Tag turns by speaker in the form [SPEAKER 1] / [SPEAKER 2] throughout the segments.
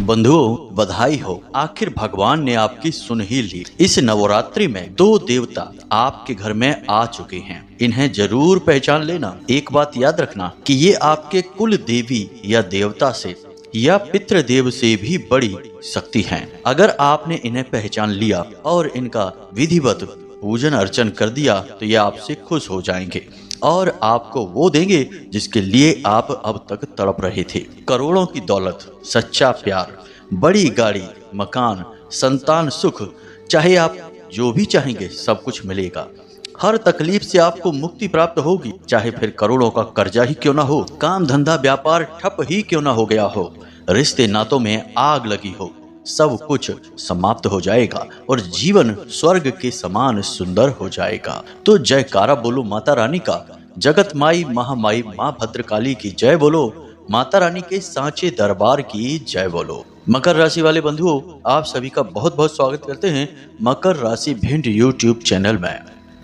[SPEAKER 1] बंधुओं, बधाई हो। आखिर भगवान ने आपकी सुन ही ली। इस नवरात्रि में दो देवता आपके घर में आ चुके हैं। इन्हें जरूर पहचान लेना। एक बात याद रखना कि ये आपके कुल देवी या देवता से या पितृदेव से भी बड़ी शक्ति हैं। अगर आपने इन्हें पहचान लिया और इनका विधिवत पूजन अर्चन कर दिया तो ये आपसे खुश हो जाएंगे और आपको वो देंगे जिसके लिए आप अब तक तड़प रहे थे। करोड़ों की दौलत, सच्चा प्यार, बड़ी गाड़ी, मकान, संतान सुख, चाहे आप जो भी चाहेंगे सब कुछ मिलेगा। हर तकलीफ से आपको मुक्ति प्राप्त होगी, चाहे फिर करोड़ों का कर्जा ही क्यों ना हो, काम धंधा व्यापार ठप ही क्यों ना हो गया हो, रिश्ते नातों में आग लगी हो, सब कुछ समाप्त हो जाएगा और जीवन स्वर्ग के समान सुंदर हो जाएगा। तो जयकारा बोलो माता रानी का। जगत माई महामाई माँ भद्रकाली की जय बोलो। माता रानी के सांचे दरबार की जय बोलो। मकर राशि वाले बंधुओं, आप सभी का बहुत बहुत स्वागत करते हैं मकर राशि भिंड यूट्यूब चैनल में।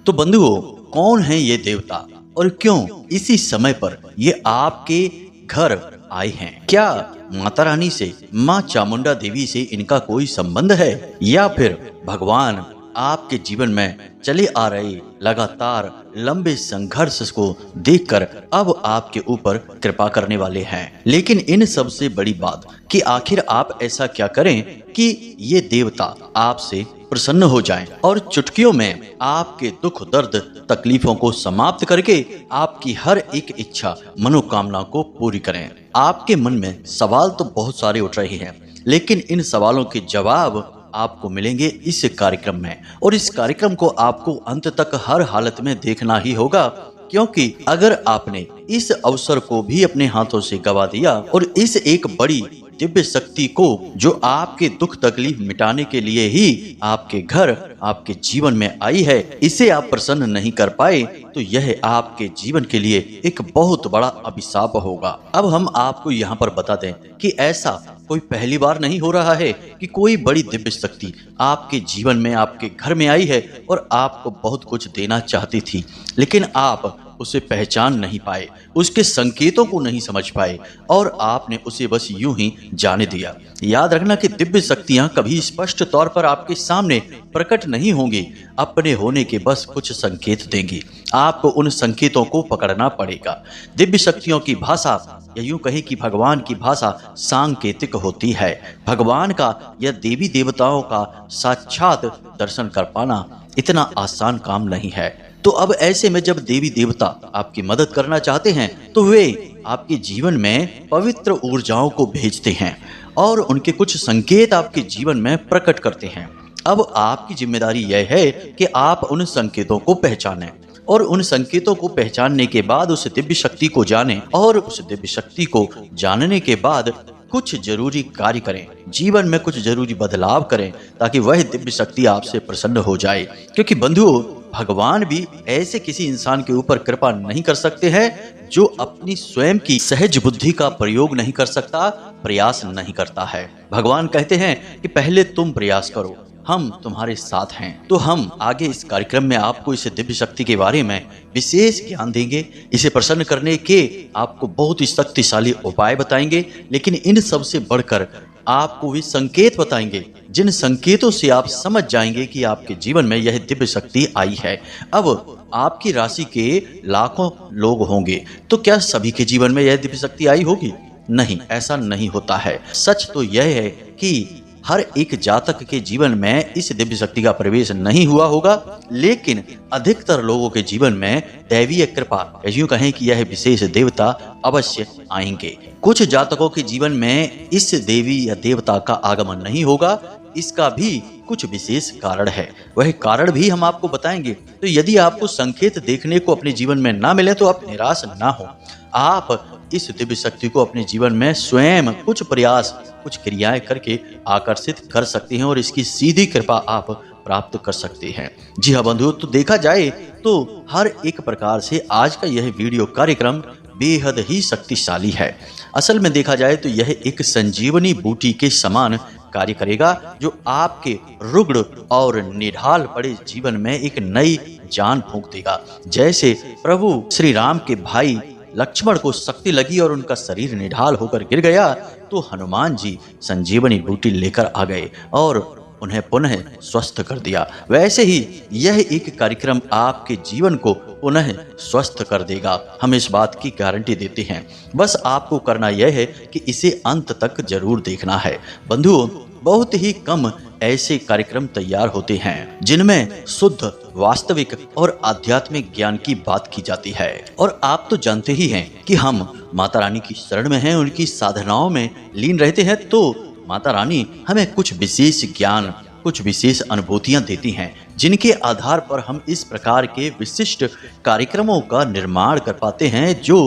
[SPEAKER 1] तो बंधुओं, कौन है ये देवता और क्यों इसी समय पर ये आपके घर आए हैं? क्या माता रानी से, माँ चामुंडा देवी से इनका कोई संबंध है या फिर भगवान आपके जीवन में चले आ रहे लगातार लंबे संघर्ष को देखकर अब आपके ऊपर कृपा करने वाले हैं? लेकिन इन सबसे बड़ी बात कि आखिर आप ऐसा क्या करें कि ये देवता आपसे प्रसन्न हो जाएं और चुटकियों में आपके दुख दर्द तकलीफों को समाप्त करके आपकी हर एक इच्छा मनोकामना को पूरी करें। आपके मन में सवाल तो बहुत सारे उठ रहे हैं, लेकिन इन सवालों के जवाब आपको मिलेंगे इस कार्यक्रम में और इस कार्यक्रम को आपको अंत तक हर हालत में देखना ही होगा, क्योंकि अगर आपने इस अवसर को भी अपने हाथों से गवा दिया और इस एक बड़ी दिव्य शक्ति को जो आपके दुख तकलीफ मिटाने के लिए ही आपके घर आपके जीवन में आई है, इसे आप प्रसन्न नहीं कर पाए तो यह आपके जीवन के लिए एक बहुत बड़ा अभिशाप होगा। अब हम आपको यहाँ पर बता दें कि ऐसा कोई पहली बार नहीं हो रहा है कि कोई बड़ी दिव्य शक्ति आपके जीवन में आपके घर में आई है और आपको बहुत कुछ देना चाहती थी, लेकिन आप उसे पहचान नहीं पाए, उसके संकेतों को नहीं समझ पाए और आपने उसे बस यूं ही जाने दिया। याद रखना कि दिव्य शक्तियां कभी स्पष्ट तौर पर आपके सामने प्रकट नहीं होंगी, अपने होने के बस कुछ संकेत देंगी। आपको उन संकेतों को पकड़ना पड़ेगा। दिव्य शक्तियों की भाषा या यूं कहे कि भगवान की भाषा सांकेतिक होती है। भगवान का या देवी देवताओं का साक्षात दर्शन कर पाना इतना आसान काम नहीं है। तो अब ऐसे में जब देवी देवता आपकी मदद करना चाहते हैं तो वे आपके जीवन में पवित्र ऊर्जाओं को भेजते हैं और उनके कुछ संकेत आपके जीवन में प्रकट करते हैं। अब आपकी जिम्मेदारी यह है कि आप उन संकेतों को पहचानें और उन संकेतों को पहचानने के बाद उस दिव्य शक्ति को जानें और उस दिव्य शक्ति को जानने के बाद कुछ जरूरी कार्य करें, जीवन में कुछ जरूरी बदलाव करें ताकि वह दिव्य शक्ति आपसे प्रसन्न हो जाए। क्योंकि बंधुओं, भगवान भी ऐसे किसी इंसान के ऊपर कृपा नहीं कर सकते हैं जो अपनी स्वयं की सहज बुद्धि का प्रयोग नहीं कर सकता, प्रयास नहीं करता है। भगवान कहते हैं कि पहले तुम प्रयास करो, हम तुम्हारे साथ हैं। तो हम आगे इस कार्यक्रम में आपको इस दिव्य शक्ति के बारे में विशेष ज्ञान देंगे, इसे प्रसन्न करने के आपको बहुत ही शक्तिशाली उपाय बताएंगे, लेकिन इन सब से बढ़कर आपको वे संकेत बताएंगे जिन संकेतों से आप समझ जाएंगे कि आपके जीवन में यह दिव्य शक्ति आई है। अब आपकी राशि के लाखों लोग होंगे, तो क्या सभी के जीवन में यह दिव्य शक्ति आई होगी? नहीं, ऐसा नहीं होता है। सच तो यह है कि हर एक जातक के जीवन में इस दिव्य शक्ति का प्रवेश नहीं हुआ होगा, लेकिन अधिकतर लोगों के जीवन में दैवीय कृपा, यूं कहें कि यह विशेष देवता अवश्य आएंगे। कुछ जातकों के जीवन में इस देवी या देवता का आगमन नहीं होगा, इसका भी कुछ विशेष कारण है, वह कारण भी हम आपको बताएंगे। तो यदि आपको संकेत देखने को अपने जीवन में ना मिले तो आप निराश ना हो। आप इस दिव्य शक्ति को अपने जीवन में स्वयं कुछ प्रयास, कुछ क्रियाएं करके आकर्षित कर सकते हैं और इसकी सीधी कृपा आप प्राप्त कर सकते हैं। जी हाँ बंधुओं, तो देखा जाए तो हर एक प्रकार से आज का यह वीडियो कार्यक्रम बेहद ही शक्तिशाली है। असल में देखा जाए तो यह एक संजीवनी बूटी के समान कार्य करेगा जो आपके रुग्ण और निढाल पड़े जीवन में एक नई जान फूंक देगा। जैसे प्रभु श्री राम के भाई लक्ष्मण को शक्ति लगी और उनका शरीर निढाल होकर गिर गया, तो हनुमान जी संजीवनी बूटी लेकर आ गए और उन्हें पुनः स्वस्थ कर दिया। वैसे ही यह एक कार्यक्रम आपके जीवन को पुनः स्वस्थ कर देगा, हम इस बात की गारंटी देते हैं। बस आपको करना यह है कि इसे अंत तक जरूर देखना है। बंधुओं, बहुत ही कम ऐसे कार्यक्रम तैयार होते हैं जिनमें शुद्ध, वास्तविक और आध्यात्मिक ज्ञान की बात की जाती है। और आप तो जानते ही हैं कि हम माता रानी की शरण में हैं, उनकी साधनाओं में लीन रहते हैं, तो माता रानी हमें कुछ विशेष ज्ञान, कुछ विशेष अनुभूतियां देती हैं, जिनके आधार पर हम इस प्रकार के विशिष्ट कार्यक्रमों का निर्माण कर पाते हैं जो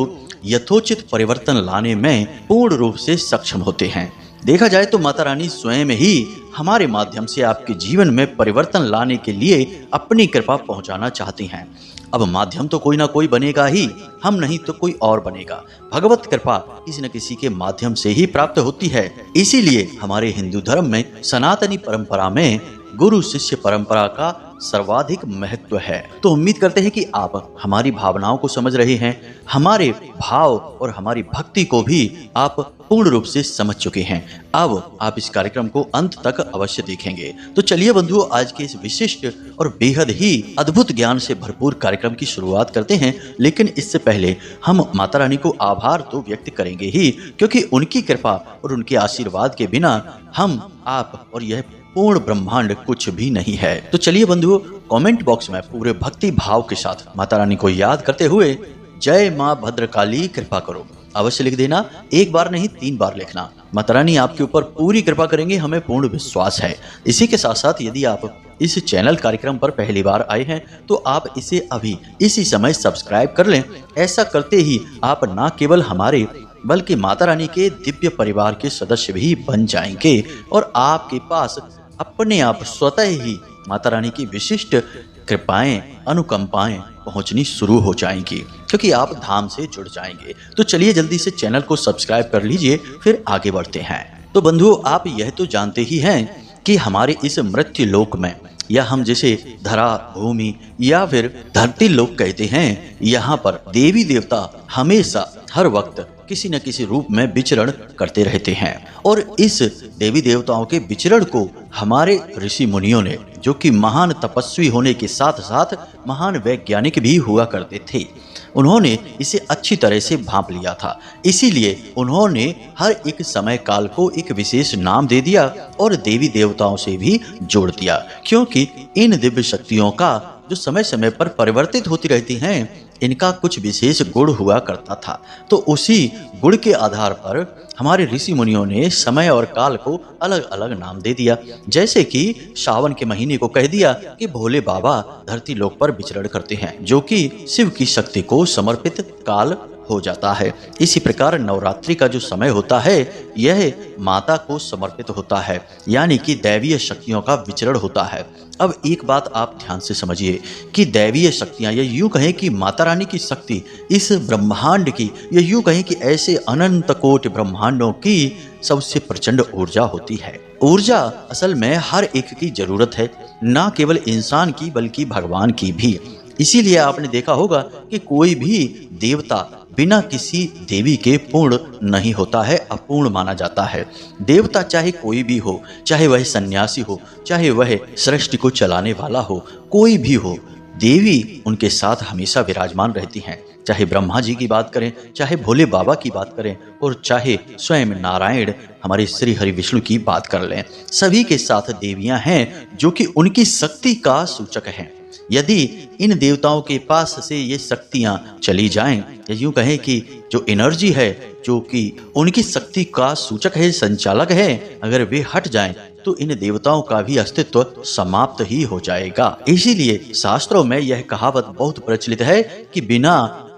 [SPEAKER 1] यथोचित परिवर्तन लाने में पूर्ण रूप से सक्षम होते हैं। देखा जाए तो माता रानी स्वयं ही हमारे माध्यम से आपके जीवन में परिवर्तन लाने के लिए अपनी कृपा पहुंचाना चाहती हैं। अब माध्यम तो कोई ना कोई बनेगा ही, हम नहीं तो कोई और बनेगा। भगवत कृपा किसी न किसी के माध्यम से ही प्राप्त होती है। इसीलिए हमारे हिंदू धर्म में सनातनी परंपरा में गुरु शिष्य परंपरा का सर्वाधिक महत्व है। तो उम्मीद करते हैं कि आप हमारी भावनाओं को समझ रहे हैं, हमारे भाव और हमारी भक्ति को भी आप पूर्ण रूप से समझ चुके हैं। अब आप इस कार्यक्रम को अंत तक अवश्य देखेंगे। तो चलिए बंधुओं, आज के इस विशिष्ट और बेहद ही अद्भुत ज्ञान से भरपूर कार्यक्रम की शुरुआत करते हैं। लेकिन इससे पहले हम माता रानी को आभार तो व्यक्त करेंगे ही, क्योंकि उनकी कृपा और उनके आशीर्वाद के बिना हम, आप और यह पूर्ण ब्रह्मांड कुछ भी नहीं है। तो चलिए बंधुओं, कमेंट बॉक्स में पूरे भक्ति भाव के साथ माता रानी को याद करते हुए जय मां भद्रकाली कृपा करो अवश्य लिख देना। एक बार नहीं, 3 बार लिखना। माता रानी आपके ऊपर पूरी कृपा करेंगे, हमें पूर्ण विश्वास है। इसी के साथ साथ यदि आप इस चैनल कार्यक्रम पर पहली बार आए हैं तो आप इसे अभी इसी समय सब्सक्राइब कर लें। ऐसा करते ही आप न केवल हमारे बल्कि माता रानी के दिव्य परिवार के सदस्य भी बन जाएंगे और आपके पास अपने आप स्वतः ही माता रानी की विशिष्ट कृपाएं, अनुकंपाएं पहुंचनी शुरू हो जाएंगी, क्योंकि आप धाम से जुड़ जाएंगे। तो चलिए जल्दी से चैनल को सब्सक्राइब कर लीजिए, फिर आगे बढ़ते हैं। तो बंधुओं, आप यह तो जानते ही हैं कि हमारे इस मृत्यु लोक में, या हम जिसे धरा, भूमि या फिर धरती लोक कहते हैं, यहाँ पर देवी देवता हमेशा हर वक्त किसी न किसी रूप में विचरण करते रहते हैं। और इस देवी देवताओं के विचरण को हमारे ऋषि मुनियों ने, जो कि महान तपस्वी होने के साथ साथ महान वैज्ञानिक भी हुआ करते थे, उन्होंने इसे अच्छी तरह से भांप लिया था। इसीलिए उन्होंने हर एक समय काल को एक विशेष नाम दे दिया और देवी देवताओं से भी जोड़ दिया, क्योंकि इन दिव्य शक्तियों का जो समय समय पर परिवर्तित होती रहती हैं, इनका कुछ विशेष गुण हुआ करता था। तो उसी गुण के आधार पर हमारे ऋषि मुनियों ने समय और काल को अलग अलग नाम दे दिया। जैसे कि सावन के महीने को कह दिया कि भोले बाबा धरती लोक पर विचरण करते हैं, जो कि शिव की शक्ति को समर्पित काल हो जाता है। इसी प्रकार नवरात्रि का जो समय होता है, यह माता को समर्पित होता है, यानी कि दैवीय शक्तियों का विचरण होता है। अब एक बात आप ध्यान से समझिए कि दैवीय शक्तियां, या यूं कहें कि माता रानी की शक्ति इस ब्रह्मांड की, या यूं कहें कि ऐसे अनंत कोटि ब्रह्मांडों की सबसे प्रचंड ऊर्जा होती है। ऊर्जा असल में हर एक की जरूरत है, न केवल इंसान की बल्कि भगवान की भी। इसीलिए आपने देखा होगा कि कोई भी देवता बिना किसी देवी के पूर्ण नहीं होता है, अपूर्ण माना जाता है। देवता चाहे कोई भी हो, चाहे वह सन्यासी हो, चाहे वह सृष्टि को चलाने वाला हो, कोई भी हो, देवी उनके साथ हमेशा विराजमान रहती हैं। चाहे ब्रह्मा जी की बात करें, चाहे भोले बाबा की बात करें, और चाहे स्वयं नारायण हमारे श्री हरि विष्णु की बात कर लें, सभी के साथ देवियां हैं जो कि उनकी शक्ति का सूचक हैं। यदि इन देवताओं के पास से ये शक्तियां चली जाएं, या यूं कहें कि जो एनर्जी है, जो कि उनकी शक्ति का सूचक है, संचालक है, अगर वे हट जाएं तो इन देवताओं का भी अस्तित्व समाप्त ही हो जाएगा। इसीलिए शास्त्रों में यह कहावत बहुत प्रचलित है कि बिना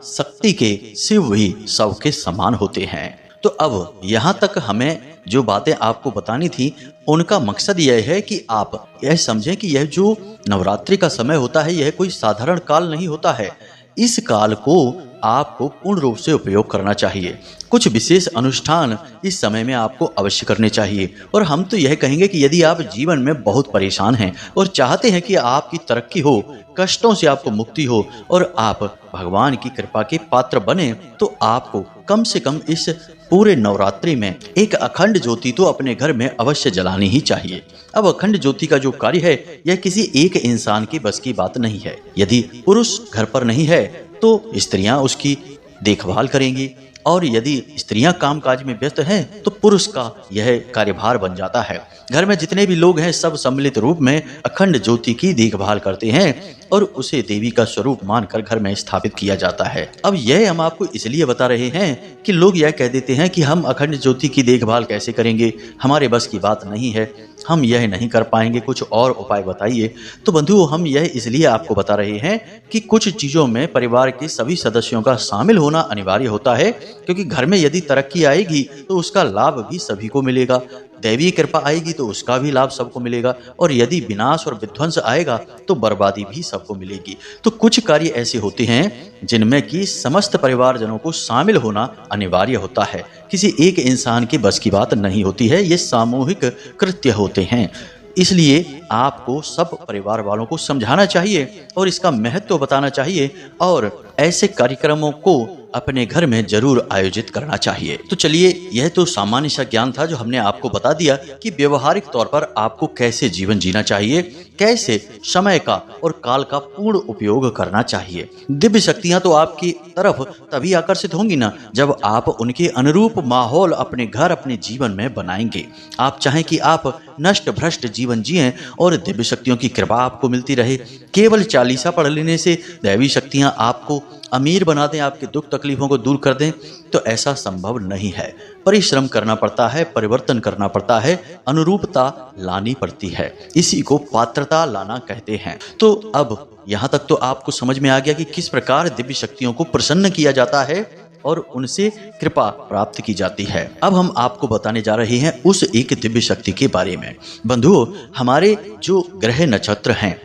[SPEAKER 1] शक्ति के शिव भी सब के समान होते हैं। तो अब यहाँ तक हमें जो बातें आपको बतानी थी, उनका मकसद यह है कि आप यह समझें कि यह जो नवरात्रि का समय होता है, यह कोई साधारण काल नहीं होता है। इस काल को आपको पूर्ण रूप से उपयोग करना चाहिए। कुछ विशेष अनुष्ठान इस समय में आपको अवश्य करने चाहिए। और हम तो यह कहेंगे कि यदि आप जीवन में बहुत परेशान हैं और चाहते हैं कि आपकी तरक्की हो, कष्टों से आपको मुक्ति हो और आप भगवान की कृपा के पात्र बने, तो आपको कम से कम इस पूरे नवरात्रि में एक अखंड ज्योति तो अपने घर में अवश्य जलानी ही चाहिए। अब अखंड ज्योति का जो कार्य है यह किसी एक इंसान की बस की बात नहीं है। यदि पुरुष घर पर नहीं है तो स्त्रियां उसकी देखभाल करेंगी, और यदि स्त्रियां कामकाज में व्यस्त हैं तो पुरुष का यह कार्यभार बन जाता है। घर में जितने भी लोग हैं सब सम्मिलित रूप में अखंड ज्योति की देखभाल करते हैं और उसे देवी का स्वरूप मानकर घर में स्थापित किया जाता है। अब यह हम आपको इसलिए बता रहे हैं कि लोग यह कह देते हैं कि हम अखंड ज्योति की देखभाल कैसे करेंगे, हमारे बस की बात नहीं है, हम यह नहीं कर पाएंगे, कुछ और उपाय बताइए। तो बंधुओं, हम यह इसलिए आपको बता रहे हैं कि कुछ चीजों में परिवार के सभी सदस्यों का शामिल होना अनिवार्य होता है, क्योंकि घर में यदि तरक्की आएगी तो उसका लाभ भी सभी को मिलेगा, दैवीय कृपा आएगी तो उसका भी लाभ सबको मिलेगा, और यदि विनाश और विध्वंस आएगा तो बर्बादी भी सबको मिलेगी। तो कुछ कार्य ऐसे होते हैं जिनमें कि समस्त परिवारजनों को शामिल होना अनिवार्य होता है, किसी एक इंसान की बस की बात नहीं होती है, ये सामूहिक कृत्य होते हैं। इसलिए आपको सब परिवार वालों को समझाना चाहिए और इसका महत्व बताना चाहिए, और ऐसे कार्यक्रमों को अपने घर में जरूर आयोजित करना चाहिए। तो चलिए, यह तो सामान्य सा ज्ञान था जो हमने आपको बता दिया कि व्यवहारिक तौर पर आपको कैसे जीवन जीना चाहिए, कैसे समय का और काल का पूर्ण उपयोग करना चाहिए। दिव्य शक्तियां तो आपकी तरफ तभी आकर्षित होंगी ना जब आप उनके अनुरूप माहौल अपने घर, अपने जीवन में बनाएंगे। आप चाहें कि आप नष्ट भ्रष्ट जीवन जिएं और दिव्य शक्तियों की कृपा आपको मिलती रहे। केवल चालीसा पढ़ लेने से दैवी शक्तियां आपको अमीर बना दें, आपके दुख तकलीफों को दूर कर दें, तो ऐसा संभव नहीं है। परिश्रम करना पड़ता है, परिवर्तन करना पड़ता है, अनुरूपता लानी पड़ती है, इसी को पात्रता लाना कहते हैं। तो अब यहाँ तक तो आपको समझ में आ गया कि किस प्रकार दिव्य शक्तियों को प्रसन्न किया जाता है और उनसे कृपा प्राप्त की जाती है। अब हम आपको बताने जा रहे हैं उस एक दिव्य शक्ति के बारे में। बंधुओं, हमारे जो ग्रह नक्षत्र हैं,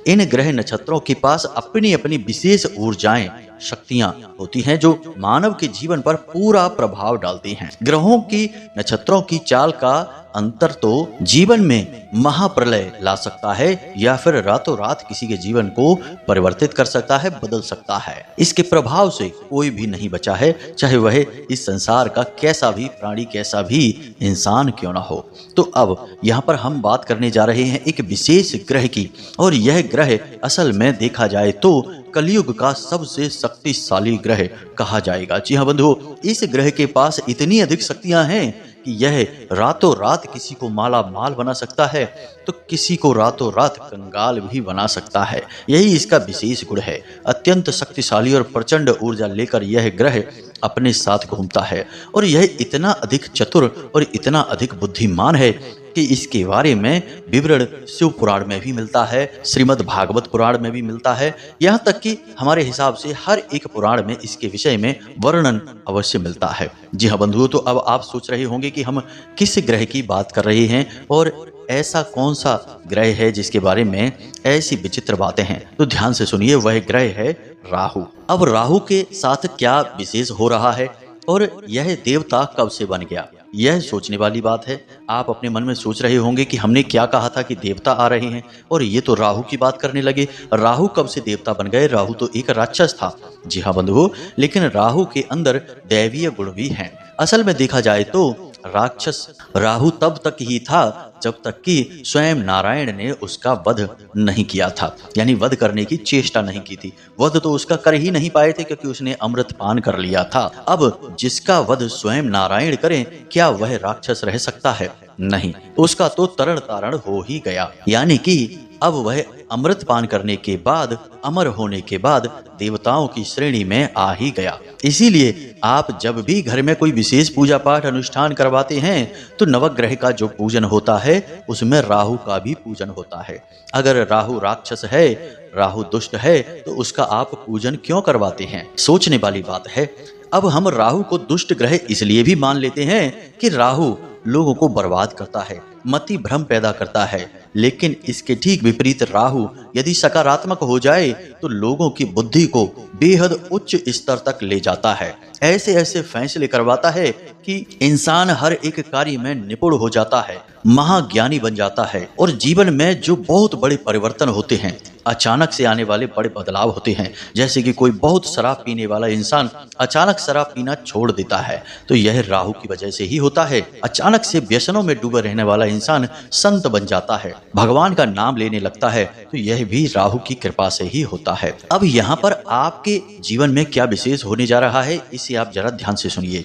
[SPEAKER 1] इन ग्रह नक्षत्रों के पास अपनी अपनी विशेष ऊर्जाएं, शक्तियां होती हैं जो मानव के जीवन पर पूरा प्रभाव डालती हैं। ग्रहों की, नक्षत्रों की चाल का अंतर तो जीवन में महाप्रलय ला सकता है या फिर रातों रात किसी के जीवन को परिवर्तित कर सकता है, बदल सकता है। इसके प्रभाव से कोई भी नहीं बचा है, चाहे वह इस संसार का कैसा भी प्राणी, कैसा भी इंसान क्यों ना हो। तो अब यहाँ पर हम बात करने जा रहे हैं एक विशेष ग्रह की, और यह ग्रह असल में देखा जाए तो कलयुग का सबसे शक्तिशाली ग्रह कहा जाएगा। जी हाँ बंधुओं, इस ग्रह के पास इतनी अधिक शक्तियां हैं कि यह रातों रात किसी को माला माल बना सकता है तो किसी को रातों रात कंगाल भी बना सकता है। यही इसका विशेष गुण है। अत्यंत शक्तिशाली और प्रचंड ऊर्जा लेकर यह ग्रह अपने साथ घूमता है, और यह इतना अधिक चतुर और इतना अधिक बुद्धिमान है कि इसके बारे में विवरण शिव पुराण में भी मिलता है, श्रीमद् भागवत पुराण में भी मिलता है, यहाँ तक कि हमारे हिसाब से हर एक पुराण में इसके विषय में वर्णन अवश्य मिलता है। जी हाँ बंधुओं, तो अब आप सोच रहे होंगे कि हम किस ग्रह की बात कर रहे हैं और ऐसा कौन सा ग्रह है जिसके बारे में ऐसी विचित्र बातें हैं। तो ध्यान से सुनिए, वह ग्रह है राहु। अब राहु के साथ क्या विशेष हो रहा है और यह देवता कब से बन गया, यह सोचने वाली बात है। आप अपने मन में सोच रहे होंगे कि हमने क्या कहा था कि देवता आ रहे हैं और ये तो राहु की बात करने लगे। राहु कब से देवता बन गए? राहु तो एक राक्षस था। जी हाँ बंधुओं, लेकिन राहु के अंदर दैवीय गुण भी हैं। असल में देखा जाए तो राक्षस राहु तब तक ही था जब तक कि स्वयं नारायण ने उसका वध नहीं किया था, यानी वध करने की चेष्टा नहीं की थी। वध तो उसका कर ही नहीं पाए थे क्योंकि उसने अमृत पान कर लिया था। अब जिसका वध स्वयं नारायण करें, क्या वह राक्षस रह सकता है? नहीं, उसका तो तरण तारण हो ही गया। यानी कि अब वह अमृत पान करने के बाद, अमर होने के बाद देवताओं की श्रेणी में आ ही गया। इसीलिए आप जब भी घर में कोई विशेष पूजा पाठ अनुष्ठान करवाते हैं तो नवग्रह का जो पूजन होता है उसमें राहु का भी पूजन होता है। अगर राहु राक्षस है, राहु दुष्ट है, तो उसका आप पूजन क्यों करवाते हैं? सोचने वाली बात है। अब हम राहु को दुष्ट ग्रह इसलिए भी मान लेते हैं कि राहु लोगों को बर्बाद करता है, मति भ्रम पैदा करता है, लेकिन इसके ठीक विपरीत राहु यदि सकारात्मक हो जाए तो लोगों की बुद्धि को बेहद उच्च स्तर तक ले जाता है। ऐसे ऐसे फैसले करवाता है कि इंसान हर एक कार्य में निपुण हो जाता है, महाज्ञानी बन जाता है, और जीवन में जो बहुत बड़े परिवर्तन होते हैं, अचानक से आने वाले बड़े बदलाव होते हैं। जैसे कि कोई बहुत शराब पीने वाला इंसान अचानक शराब पीना छोड़ देता है तो यह राहु की वजह से ही होता है। अचानक से व्यसनों में डूबे रहने वाला इंसान संत बन जाता है, भगवान का नाम लेने लगता है तो यह भी राहु की कृपा से ही होता है। अब यहाँ पर आपके जीवन में क्या विशेष होने जा रहा है इसे आप जरा ध्यान से सुनिए।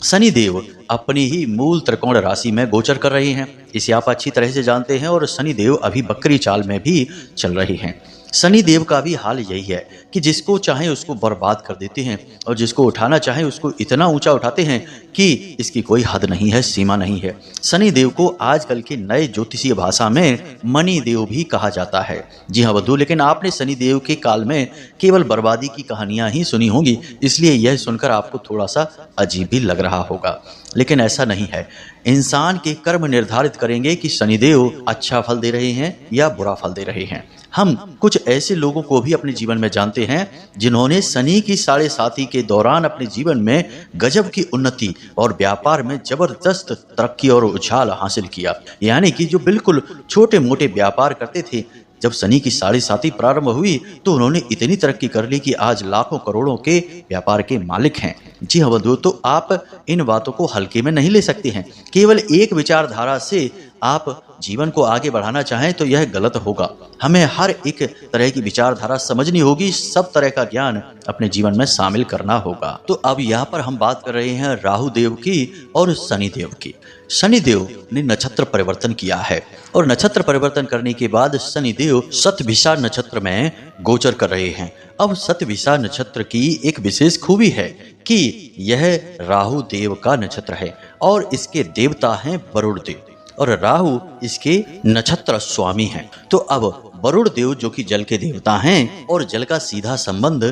[SPEAKER 1] शनिदेव अपनी ही मूल त्रिकोण राशि में गोचर कर रहे हैं, इसे आप अच्छी तरह से जानते हैं। और शनिदेव अभी बकरी चाल में भी चल रहे हैं। शनिदेव का भी हाल यही है कि जिसको चाहे उसको बर्बाद कर देते हैं और जिसको उठाना चाहे उसको इतना ऊंचा उठाते हैं कि इसकी कोई हद नहीं है, सीमा नहीं है। शनिदेव को आजकल के नए ज्योतिषीय भाषा में मणि देव भी कहा जाता है। जी हाँ बंधु, लेकिन आपने शनिदेव के काल में केवल बर्बादी की कहानियां ही सुनी होंगी, इसलिए यह सुनकर आपको थोड़ा सा अजीब भी लग रहा होगा, लेकिन ऐसा नहीं है। इंसान के कर्म निर्धारित करेंगे कि शनिदेव अच्छा फल दे रहे हैं या बुरा फल दे रहे हैं। हम कुछ ऐसे लोगों को भी अपने जीवन में जानते हैं जिन्होंने शनि की 7.5 के दौरान अपने जीवन में गजब की उन्नति और व्यापार में जबरदस्त तरक्की और उछाल हासिल किया। यानी कि जो बिल्कुल छोटे मोटे व्यापार करते थे, जब शनि की 7.5 प्रारंभ हुई तो उन्होंने इतनी तरक्की कर ली कि आज लाखों करोड़ों के व्यापार के मालिक हैं। जी हाँ बंधुओं, तो आप इन बातों को हल्के में नहीं ले सकते हैं। केवल एक विचारधारा से आप जीवन को आगे बढ़ाना चाहें तो यह गलत होगा। हमें हर एक तरह की विचारधारा समझनी होगी, सब तरह का ज्ञान अपने जीवन में शामिल करना होगा। तो अब यहाँ पर हम बात कर रहे हैं राहु देव की और शनि देव की। शनिदेव ने नक्षत्र परिवर्तन किया है और नक्षत्र परिवर्तन करने के बाद शनिदेव शतभिषा नक्षत्र में गोचर कर रहे हैं। अब शतभिषा नक्षत्र की एक विशेष खूबी है कि यह राहु देव का नक्षत्र है और इसके देवता हैं वरुण देव और राहु इसके नक्षत्र स्वामी हैं। तो अब वरुण देव जो कि जल के देवता हैं और जल का सीधा संबंध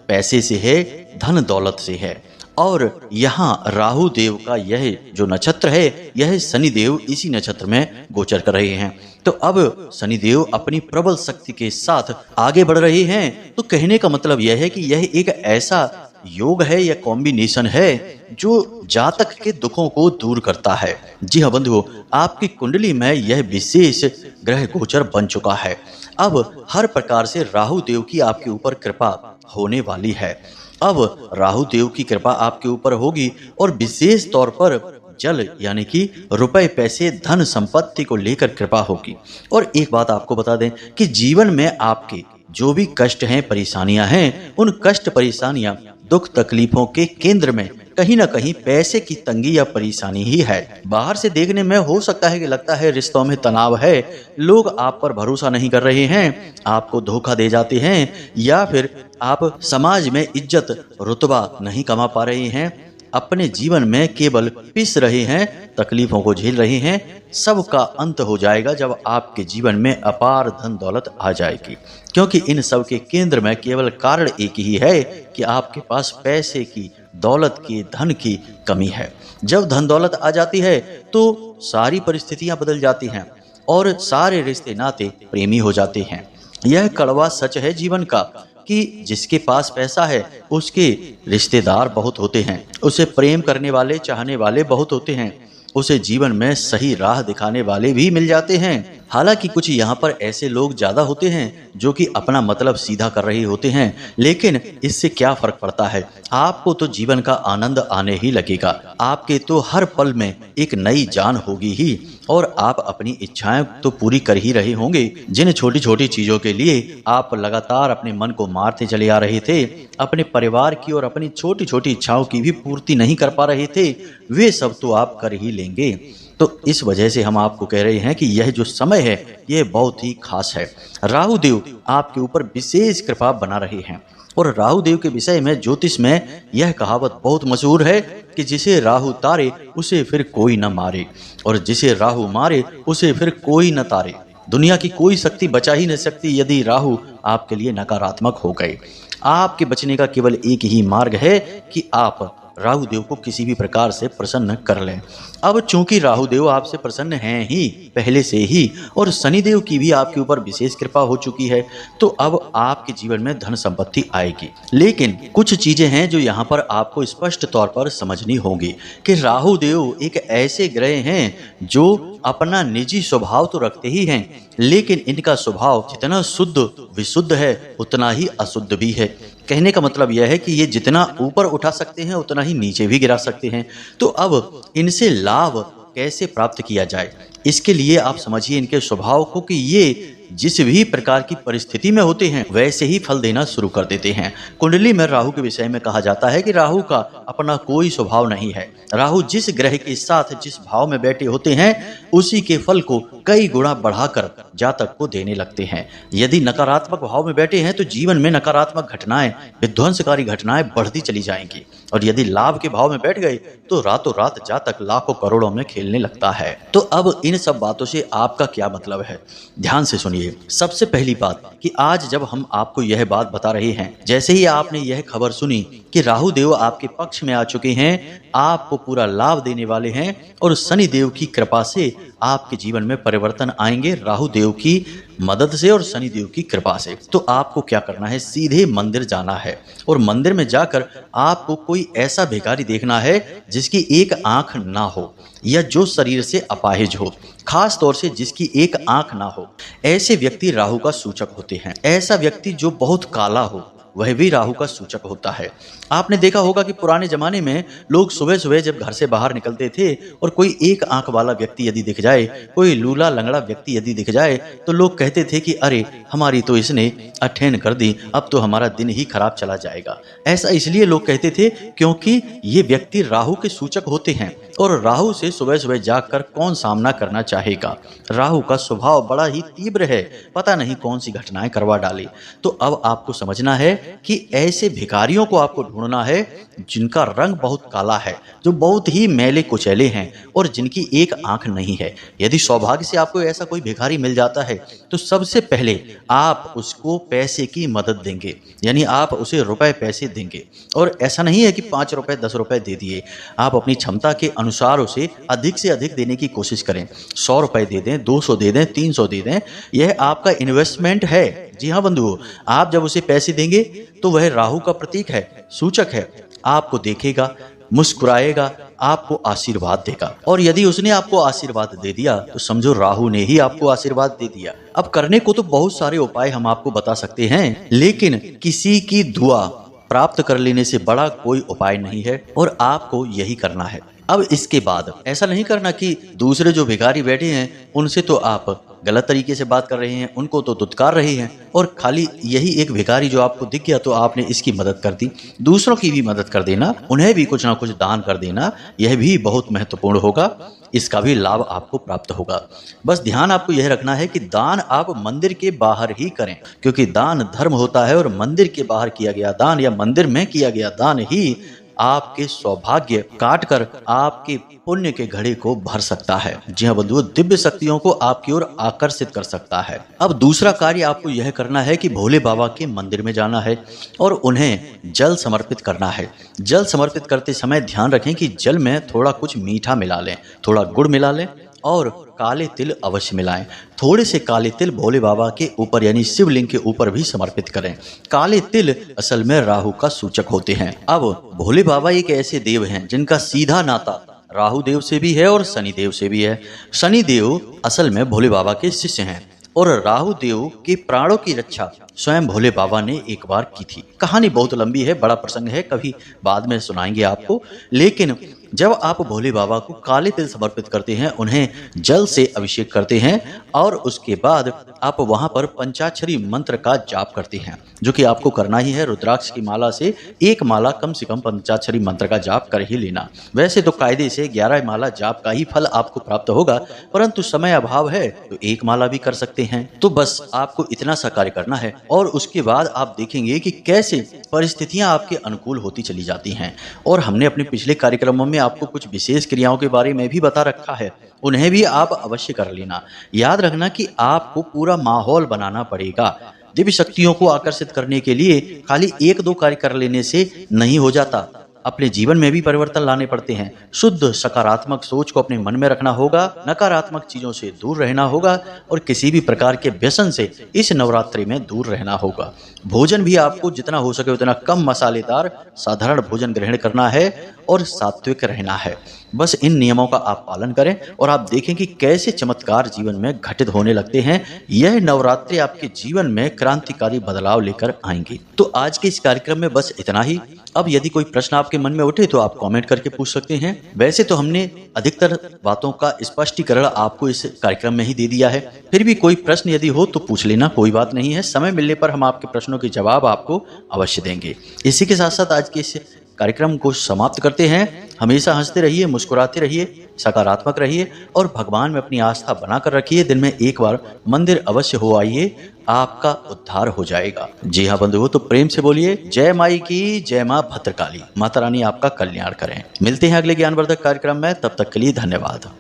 [SPEAKER 1] पैसे से है, धन दौलत से है। और यहाँ राहु देव का यह जो नक्षत्र है, यह शनिदेव इसी नक्षत्र में गोचर कर रहे हैं। तो अब शनिदेव अपनी प्रबल शक्ति के साथ आगे बढ़ रहे हैं। तो कहने का मतलब यह है कि यह एक ऐसा योग है या कॉम्बिनेशन है जो जातक के दुखों को दूर करता है। जी हाँ बंधुओं, आपकी कुंडली में यह विशेष ग्रह गोचर बन चुका है। अब हर प्रकार से राहु देव की आपके ऊपर कृपा होने वाली है। अब राहु देव की कृपा आपके ऊपर होगी और विशेष तौर पर जल यानी कि रुपए पैसे धन संपत्ति को लेकर कृपा होगी। और एक बात आपको बता दें कि जीवन में आपके जो भी कष्ट हैं, परेशानियां हैं, उन कष्ट परेशानियां दुख तकलीफों के केंद्र में कहीं ना कहीं पैसे की तंगी या परेशानी ही है। बाहर से देखने में हो सकता है कि लगता है रिश्तों में तनाव है, लोग आप पर भरोसा नहीं कर रहे हैं, आपको धोखा दे जाते हैं, या फिर आप समाज में इज्जत रुतबा नहीं कमा पा रहे हैं, अपने जीवन में केवल पिस रहे हैं, तकलीफों को झेल रहे हैं। सब का अंत हो जाएगा जब आपके जीवन में अपार धन दौलत आ जाएगी, क्योंकि इन सब के केंद्र में केवल कारण एक ही है कि आपके पास पैसे की, दौलत की, धन की कमी है। जब धन दौलत आ जाती है तो सारी परिस्थितियां बदल जाती हैं और सारे रिश्ते नाते प्रेमी हो जाते हैं। यह कड़वा सच है जीवन का कि जिसके पास पैसा है उसके रिश्तेदार बहुत होते हैं, उसे प्रेम करने वाले, चाहने वाले बहुत होते हैं, उसे जीवन में सही राह दिखाने वाले भी मिल जाते हैं। हालांकि कुछ यहाँ पर ऐसे लोग ज्यादा होते हैं जो कि अपना मतलब सीधा कर रहे होते हैं, लेकिन इससे क्या फर्क पड़ता है। आपको तो जीवन का आनंद आने ही लगेगा। आपके तो हर पल में एक नई जान होगी ही और आप अपनी इच्छाएं तो पूरी कर ही रहे होंगे। जिन छोटी छोटी चीजों के लिए आप लगातार अपने मन को मारते चले आ रहे थे, अपने परिवार की और अपनी छोटी छोटी इच्छाओं की भी पूर्ति नहीं कर पा रहे थे, वे सब तो आप कर ही लेंगे। तो इस वजह से हम आपको कह रहे हैं कि यह जो समय है यह बहुत ही खास है। राहु देव आपके ऊपर विशेष कृपा बना रहे हैं। और राहु देव के विषय में ज्योतिष में यह कहावत बहुत मशहूर है कि जिसे राहु तारे उसे फिर कोई न मारे, और जिसे राहु मारे उसे फिर कोई न तारे। दुनिया की कोई शक्ति बचा ही नहीं सकती यदि राहु आपके लिए नकारात्मक हो गए। आपके बचने का केवल एक ही मार्ग है कि आप राहु देव को किसी भी प्रकार से प्रसन्न कर लें। अब चूंकि राहु देव आपसे प्रसन्न हैं ही पहले से ही और शनि देव की भी आपके ऊपर विशेष कृपा हो चुकी है, तो अब आपके जीवन में धन संपत्ति आएगी। लेकिन कुछ चीजें हैं जो यहाँ पर आपको स्पष्ट तौर पर समझनी होंगी कि राहु देव एक ऐसे ग्रह हैं जो अपना निजी स्वभाव तो रखते ही हैं, लेकिन इनका स्वभाव जितना शुद्ध विशुद्ध है उतना ही अशुद्ध भी है। कहने का मतलब यह है कि ये जितना ऊपर उठा सकते हैं उतना ही नीचे भी गिरा सकते हैं। तो अब इनसे लाभ कैसे प्राप्त किया जाए, इसके लिए आप समझिए इनके स्वभाव को कि ये जिस भी प्रकार की परिस्थिति में होते हैं वैसे ही फल देना शुरू कर देते हैं। कुंडली में राहु के विषय में कहा जाता है कि राहु का अपना कोई स्वभाव नहीं है। राहु जिस ग्रह के साथ जिस भाव में बैठे होते हैं उसी के फल को कई गुना बढ़ाकर जातक को देने लगते हैं। यदि नकारात्मक भाव में बैठे हैं तो जीवन में नकारात्मक घटनाएं, विध्वंसकारी घटनाएं बढ़ती चली जाएंगी, और यदि लाभ के भाव में बैठ गए तो रातों रात जातक लाखों करोड़ों में खेलने लगता है। तो अब इन सब बातों से आपका क्या मतलब है, ध्यान से सुनिए। सबसे पहली बात कि आज जब हम आपको यह बात बता रहे हैं, जैसे ही आपने यह खबर सुनी कि राहु देव आपके पक्ष में आ चुके हैं, आपको पूरा लाभ देने वाले हैं और शनि देव की कृपा से आपके जीवन में परिवर्तन आएंगे, राहु देव की मदद से और शनि देव की कृपा से। तो आपको क्या करना है, सीधे मंदिर जाना है और मंदिर में जाकर आपको कोई ऐसा भिखारी देखना है जिसकी एक आंख ना हो या जो शरीर से अपाहिज हो, खास तौर से जिसकी एक आंख ना हो। ऐसे व्यक्ति राहु का सूचक होते हैं। ऐसा व्यक्ति जो बहुत काला हो वह भी राहु का सूचक होता है। आपने देखा होगा कि पुराने जमाने में लोग सुबह सुबह जब घर से बाहर निकलते थे और कोई एक आंख वाला व्यक्ति यदि दिख जाए, कोई लूला लंगड़ा व्यक्ति यदि दिख जाए, तो लोग कहते थे कि अरे हमारी तो इसने अठेन कर दी, अब तो हमारा दिन ही खराब चला जाएगा। ऐसा इसलिए लोग कहते थे क्योंकि ये व्यक्ति राहु के सूचक होते हैं और राहु से सुबह सुबह जागकर कौन सामना करना चाहेगा। राहु का स्वभाव बड़ा ही तीव्र है, पता नहीं कौन सी घटनाएं करवा डाले। तो अब आपको समझना है कि ऐसे भिखारियों को आपको ढूंढना है जिनका रंग बहुत काला है, जो बहुत ही मैले कुचैले हैं और जिनकी एक आंख नहीं है। यदि सौभाग्य से आपको ऐसा कोई भिखारी मिल जाता है तो सबसे पहले आप उसको पैसे की मदद देंगे, यानी आप उसे रुपए पैसे देंगे। और ऐसा नहीं है कि 5 रुपए 10 रुपए दे दिए, आप अपनी क्षमता के अनुसार उसे अधिक से अधिक देने की कोशिश करें। 100 रुपए दे दें, 200 दे दें, 300 दे दें, यह आपका इन्वेस्टमेंट है। जी हाँ बंधुओं, आप जब उसे पैसे देंगे तो वह राहु का प्रतीक है, सूचक है। आपको देखेगा, मुस्कुराएगा, आपको आशीर्वाद देगा। और यदि उसने आपको आशीर्वाद दे दिया तो समझो राहु ने ही आपको आशीर्वाद दे दिया। अब करने को तो बहुत सारे उपाय हम आपको बता सकते हैं, लेकिन किसी की दुआ प्राप्त कर लेने से बड़ा कोई उपाय नहीं है और आपको यही करना है। अब इसके बाद ऐसा नहीं करना कि दूसरे जो भिखारी बैठे हैं उनसे तो आप गलत तरीके से बात कर रहे हैं, उनको तो दुत्कार रहे हैं, और खाली यही एक भिखारी जो आपको दिख गया तो आपने इसकी मदद कर दी। दूसरों की भी मदद कर देना, उन्हें भी कुछ ना कुछ दान कर देना, यह भी बहुत महत्वपूर्ण होगा, इसका भी लाभ आपको प्राप्त होगा। बस ध्यान आपको यह रखना है कि दान आप मंदिर के बाहर ही करें, क्योंकि दान धर्म होता है और मंदिर के बाहर किया गया दान या मंदिर में किया गया दान ही आपके सौभाग्य काटकर आपके पुण्य के घड़े को भर सकता है। जी हाँ बंधुओं, दिव्य शक्तियों को आपकी ओर आकर्षित कर सकता है। अब दूसरा कार्य आपको यह करना है कि भोले बाबा के मंदिर में जाना है और उन्हें जल समर्पित करना है। जल समर्पित करते समय ध्यान रखें कि जल में थोड़ा कुछ मीठा मिला लें, थोड़ा गुड़ मिला लें और काले तिल अवश्य मिलाएं। थोड़े से काले तिल भोले बाबा के ऊपर यानी शिवलिंग के ऊपर भी समर्पित करें। काले तिल असल में राहु का सूचक होते हैं। अब भोले बाबा एक ऐसे देव हैं जिनका सीधा नाता राहु देव से भी है और शनि देव से भी है। शनि देव असल में भोले बाबा के शिष्य हैं और राहु देव के प्राणों की रक्षा स्वयं भोले बाबा ने एक बार की थी। कहानी बहुत लंबी है, बड़ा प्रसंग है, कभी बाद में सुनाएंगे आपको। लेकिन जब आप भोले बाबा को काले तिल समर्पित करते हैं, उन्हें जल से अभिषेक करते हैं और उसके बाद आप वहां पर पंचाक्षरी मंत्र का जाप करते हैं, जो कि आपको करना ही है। रुद्राक्ष की माला से एक माला कम से कम पंचाक्षरी मंत्र का जाप कर ही लेना। वैसे तो कायदे से 11 माला जाप का ही फल आपको प्राप्त होगा, परंतु समय अभाव है तो एक माला भी कर सकते हैं। तो बस आपको इतना सा कार्य करना है और उसके बाद आप देखेंगे कि कैसे परिस्थितियां आपके अनुकूल होती चली जाती हैं। और हमने अपने पिछले कार्यक्रमों में आपको कुछ विशेष क्रियाओं के बारे में भी बता रखा है, उन्हें भी आप अवश्य कर लेना। याद रखना कि आपको पूरा माहौल बनाना पड़ेगा। दिव्य शक्तियों को आकर्षित करने के लिए खाली 1-2 कार्य कर लेने से नहीं हो जाता। अपने जीवन में भी परिवर्तन लाने पड़ते हैं। शुद्ध सकारात्मक सोच को अपने मन में रखना होगा, नकारात्मक चीजों से दूर रहना होगा और किसी भी प्रकार के व्यसन से इस नवरात्रि में दूर रहना होगा। भोजन भी आपको जितना हो सके उतना कम मसालेदार साधारण भोजन ग्रहण करना है और सात्विक रहना है। बस इन नियमों का आप पालन करें और आप देखें कि कैसे चमत्कार जीवन में घटित होने लगते हैं। यह नवरात्रि आपके जीवन में क्रांतिकारी बदलाव लेकर आएंगी। तो आज के इस कार्यक्रम में बस इतना ही। अब यदि कोई प्रश्न आपके मन में उठे तो आप कमेंट करके पूछ सकते हैं। वैसे तो हमने अधिकतर बातों का स्पष्टीकरण आपको इस कार्यक्रम में ही दे दिया है, फिर भी कोई प्रश्न यदि हो तो पूछ लेना, कोई बात नहीं है। समय मिलने पर हम आपके प्रश्नों के जवाब आपको अवश्य देंगे। इसी के साथ साथ आज के इस कार्यक्रम को समाप्त करते हैं। हमेशा हंसते रहिए, मुस्कुराते रहिए, सकारात्मक रहिए और भगवान में अपनी आस्था बनाकर रखिए। दिन में एक बार मंदिर अवश्य हो आइए, आपका उद्धार हो जाएगा। जी हाँ बंधुओं, तो प्रेम से बोलिए जय माई की, जय माँ भद्रकाली। माता रानी आपका कल्याण करें। मिलते हैं अगले ज्ञानवर्धक कार्यक्रम में, तब तक के लिए धन्यवाद।